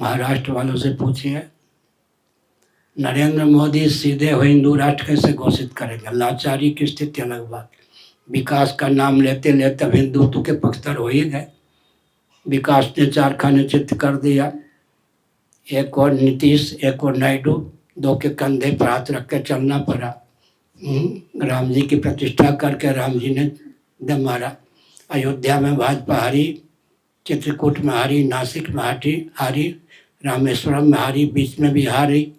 महाराष्ट्र वालों से पूछिए, नरेंद्र मोदी सीधे हो हिंदू राष्ट्र कैसे घोषित करेंगे? लाचारी की स्थिति अलग बात, विकास का नाम लेते लेते अब हिंदुत्व के पक्षधर हो ही गए। विकास ने 4 खाने चित्त कर दिया, एक और नीतीश एक और नायडू, दो के कंधे पर हाथ रख के चलना पड़ा। राम जी की प्रतिष्ठा करके राम जी ने दम मारा। अयोध्या में भाजपा हारी, चित्रकूट में हारी, नासिक में हारी, रामेश्वरम में हारी, बीच में भी हारी,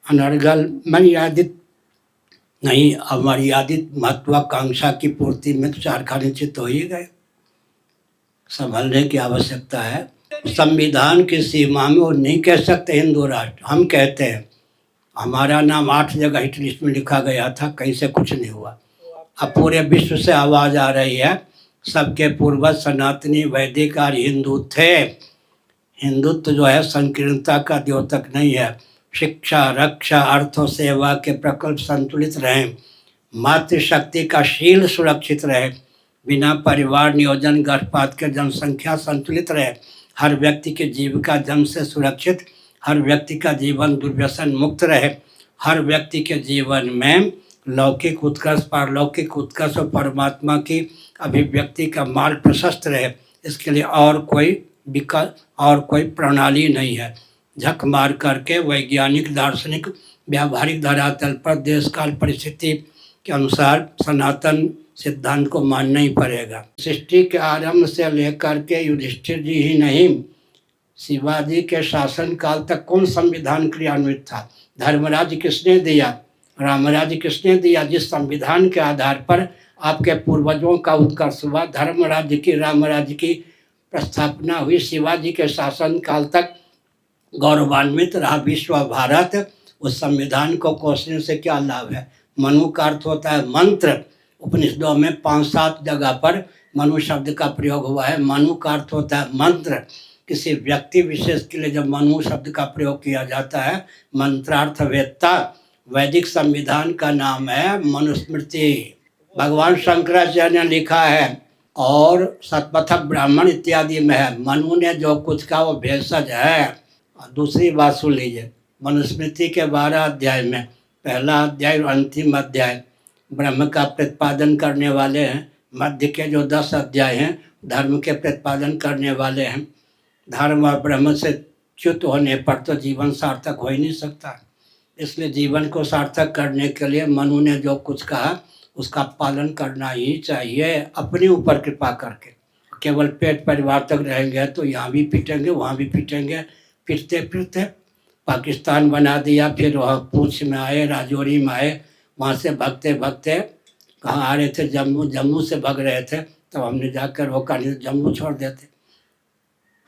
अनर्गल मर्यादित नहीं अमर्यादित महत्वाकांक्षा की पूर्ति में तो 4 खाने चित्त हो ही गए। संभलने की आवश्यकता है। संविधान की सीमा में वो नहीं कह सकते हिंदू राष्ट्र, हम कहते हैं। हमारा नाम 8 जगह हिट लिस्ट में लिखा गया था, कहीं से कुछ नहीं हुआ। अब पूरे विश्व से आवाज़ आ रही है, सबके पूर्वज सनातनी वैदिक और हिंदू थे। हिंदुत्व जो है संकीर्णता का द्योतक नहीं है। शिक्षा, रक्षा, अर्थ और सेवा के प्रकल्प संतुलित रहें, मातृशक्ति का शील सुरक्षित रहे, बिना परिवार नियोजन गर्भपात के जनसंख्या संतुलित रहे, हर व्यक्ति की जीविका जन्म से सुरक्षित, हर व्यक्ति का जीवन दुर्व्यसन मुक्त रहे, हर व्यक्ति के जीवन में लौकिक उत्कर्ष, पारलौकिक उत्कर्ष और परमात्मा की अभिव्यक्ति का मार्ग प्रशस्त रहे। इसके लिए और कोई प्रणाली नहीं है। झक मार करके वैज्ञानिक, दार्शनिक, व्यावहारिक धरातल पर देश काल परिस्थिति के अनुसार सनातन सिद्धांत को मानना ही पड़ेगा। सृष्टि के आरंभ से लेकर के युधिष्ठिर जी ही नहीं, शिवाजी के शासन काल तक कौन संविधान क्रियान्वित था? धर्मराज किसने दिया? रामराज किसने दिया? जिस संविधान के आधार पर आपके पूर्वजों का उत्कर्ष हुआ, धर्मराज की, रामराज की प्रस्थापना हुई, शिवाजी के शासन काल तक गौरवान्वित रहा विश्व भारत, उस संविधान को कोसने से क्या लाभ है? मनु का अर्थ होता है मंत्र। उपनिषदों में 5-7 जगह पर मनु शब्द का प्रयोग हुआ है। मनु का अर्थ होता है मंत्र। किसी व्यक्ति विशेष के लिए जब मनु शब्द का प्रयोग किया जाता है, मंत्रार्थवेत्ता। वैदिक संविधान का नाम है मनुस्मृति। भगवान शंकराचार्य ने लिखा है और शतपथ ब्राह्मण इत्यादि में है, मनु ने जो कुछ कहा वो भेषज है। दूसरी बात सुन लीजिए, मनुस्मृति के 12 अध्याय में पहला अध्याय और अंतिम अध्याय ब्रह्म का प्रतिपादन करने वाले हैं। मध्य के जो 10 अध्याय हैं धर्म के प्रतिपादन करने वाले हैं। धर्म और ब्रह्म से च्युत होने पर तो जीवन सार्थक हो ही नहीं सकता। इसलिए जीवन को सार्थक करने के लिए मनु ने जो कुछ कहा उसका पालन करना ही चाहिए, अपने ऊपर कृपा करके। केवल पेट परिवार तक रहेंगे तो यहाँ भी पीटेंगे, वहाँ भी पीटेंगे, फिरते फिरते पाकिस्तान बना दिया, फिर वहाँ पूंछ में आए, राजौरी में आए, वहाँ से भगते भगते कहाँ आ रहे थे? जम्मू से भग रहे थे, तब हमने जाकर रोका, नहीं जम्मू छोड़ देते।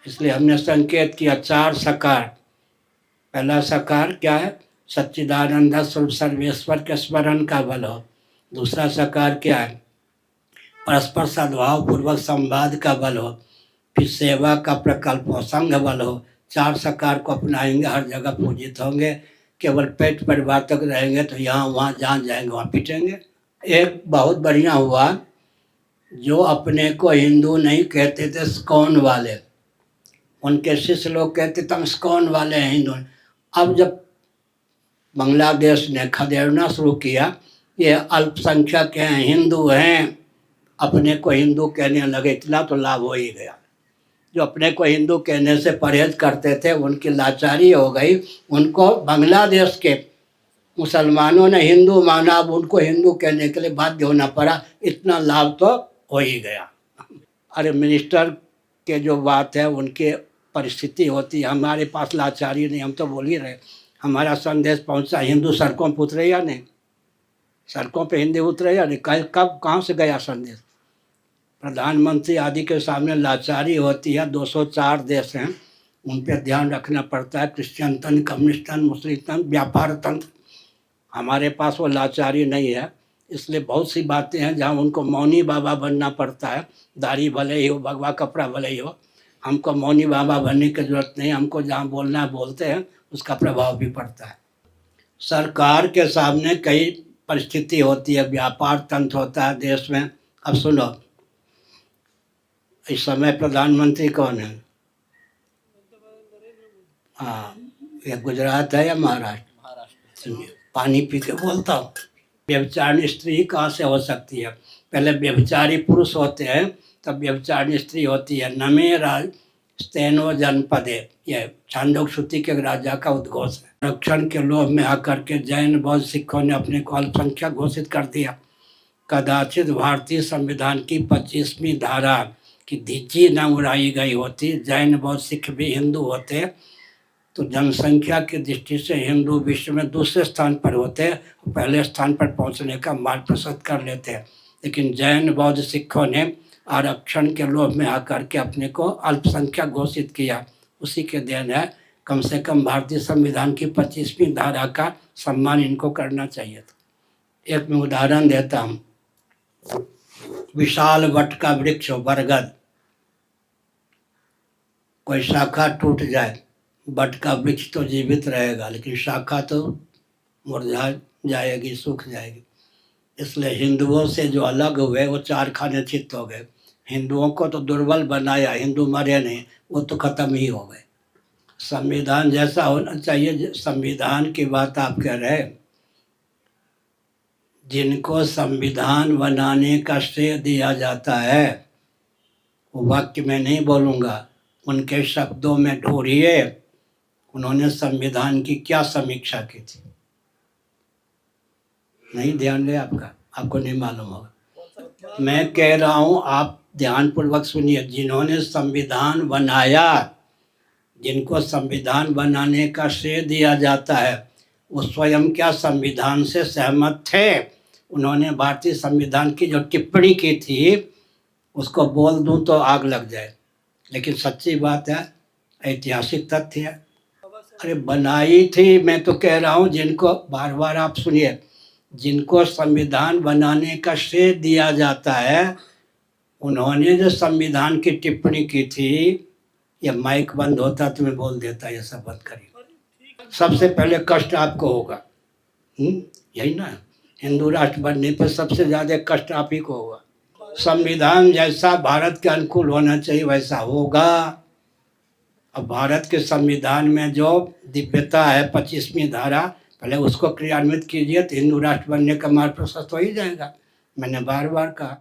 इसलिए हमने संकेत किया 4 सकार। पहला सकार क्या है? सच्चिदानंद स्वरूप सर्वेश्वर के स्मरण का बल हो। दूसरा सकार क्या है? परस्पर सद्भाव पूर्वक संवाद का बल हो। फिर सेवा का प्रकल्प हो, संघ बल हो। 4 सकार को अपनाएंगे, हर जगह पूजित होंगे। केवल पेट परिवार तक रहेंगे तो यहाँ वहाँ जहाँ जाएंगे वहाँ पिटेंगे। एक बहुत बढ़िया हुआ, जो अपने को हिंदू नहीं कहते थे, स्कॉन वाले, उनके शिष्य लोग कहते थे हम स्कॉन वाले हैं, हिंदू। अब जब बांग्लादेश ने खदेड़ना शुरू किया, ये अल्पसंख्यक हैं, हिंदू हैं, अपने को हिंदू कहने लगे, इतना तो लाभ हो ही गया। जो अपने को हिंदू कहने से परहेज करते थे उनकी लाचारी हो गई। उनको बांग्लादेश के मुसलमानों ने हिंदू माना, अब उनको हिंदू कहने के लिए बाध्य होना पड़ा। इतना लाभ तो हो ही गया। अरे मिनिस्टर के जो बात है उनकी परिस्थिति होती है, हमारे पास लाचारी नहीं, हम तो बोल ही रहे। हमारा संदेश पहुंचा, हिंदू सड़कों पर उतरे या नहीं? सड़कों पे हिंदू उतरे या नहीं? कब कहाँ से गया संदेश? प्रधानमंत्री आदि के सामने लाचारी होती है। 204 देश हैं, उन पर ध्यान रखना पड़ता है। क्रिश्चियन तंत्र, कम्युनिस्ट तंत्र, मुस्लिम तंत्र, व्यापार तंत्र, हमारे पास वो लाचारी नहीं है। इसलिए बहुत सी बातें हैं जहाँ उनको मौनी बाबा बनना पड़ता है। दाढ़ी भले ही हो, भगवा कपड़ा भले ही हो, हमको मौनी बाबा बनने की जरूरत नहीं। हमको जहाँ बोलना है बोलते हैं, उसका प्रभाव भी पड़ता है। सरकार के सामने कई परिस्थिति होती है, व्यापार तंत्र होता है देश में। अब सुनो, इस समय प्रधानमंत्री कौन है? हाँ, ये गुजरात है या महाराष्ट्र? सुनिए, पानी पी के बोलता हूँ। व्यभिचारिणी स्त्री कहाँ से हो सकती है? पहले व्यभिचारी पुरुष होते हैं, तब व्यभिचारिणी स्त्री होती है। नमे राज स्तेनो जनपदे, ये छांदोग्य श्रुति के राजा का उद्घोष है। आरक्षण के लोभ में आकर के जैन बौद्ध सिखों ने अपने को अल्पसंख्यक घोषित कर दिया। कदाचित भारतीय संविधान की 25वीं धारा की धज्जी न उड़ाई गई होती, जैन बौद्ध सिख भी हिंदू होते, तो जनसंख्या की दृष्टि से हिंदू विश्व में दूसरे स्थान पर होते, पहले स्थान पर पहुंचने का मार्ग प्रशस्त कर लेते। लेकिन जैन बौद्ध सिखों ने आरक्षण के लोभ में आकर के अपने को अल्पसंख्यक घोषित किया। उसी के देन है, कम से कम भारतीय संविधान की 25वीं धारा का सम्मान इनको करना चाहिए था। एक मैं उदाहरण देता हूँ। विशाल वट का वृक्ष हो, बरगद, कोई शाखा टूट जाए, वट का वृक्ष तो जीवित रहेगा, लेकिन शाखा तो मुरझा जाएगी, सूख जाएगी। इसलिए हिंदुओं से जो अलग हुए वो 4 खाने चित्त हो गए। हिंदुओं को तो दुर्बल बनाया, हिंदू मरे नहीं, वो तो खत्म ही हो गए। संविधान जैसा होना चाहिए। संविधान की बात आप कह रहे हैं, जिनको संविधान बनाने का श्रेय दिया जाता है, वो वाक्य में नहीं बोलूँगा, उनके शब्दों में ढूंढिए उन्होंने संविधान की क्या समीक्षा की थी। नहीं ध्यान गया आपका? आपको नहीं मालूम होगा। मैं कह रहा हूँ, आप ध्यानपूर्वक सुनिए। जिन्होंने संविधान बनाया, जिनको संविधान बनाने का श्रेय दिया जाता है, वो स्वयं क्या संविधान से सहमत थे? उन्होंने भारतीय संविधान की जो टिप्पणी की थी, उसको बोल दूं तो आग लग जाए, लेकिन सच्ची बात है, ऐतिहासिक तथ्य है। अरे बनाई थी, मैं तो कह रहा हूँ, जिनको, बार बार आप सुनिए, जिनको संविधान बनाने का श्रेय दिया जाता है, उन्होंने जो संविधान की टिप्पणी की थी, ये माइक बंद होता तो मैं बोल देता, ये सब बंद करिए। सबसे पहले कष्ट आपको होगा, यही ना, हिंदू राष्ट्र बनने पर सबसे ज़्यादा कष्ट आप ही को होगा। संविधान जैसा भारत के अनुकूल होना चाहिए वैसा होगा। अब भारत के संविधान में जो दिव्यता है 25वीं धारा, पहले उसको क्रियान्वित कीजिए तो हिंदू राष्ट्र बनने का मार्ग प्रशस्त हो ही जाएगा। मैंने बार बार कहा।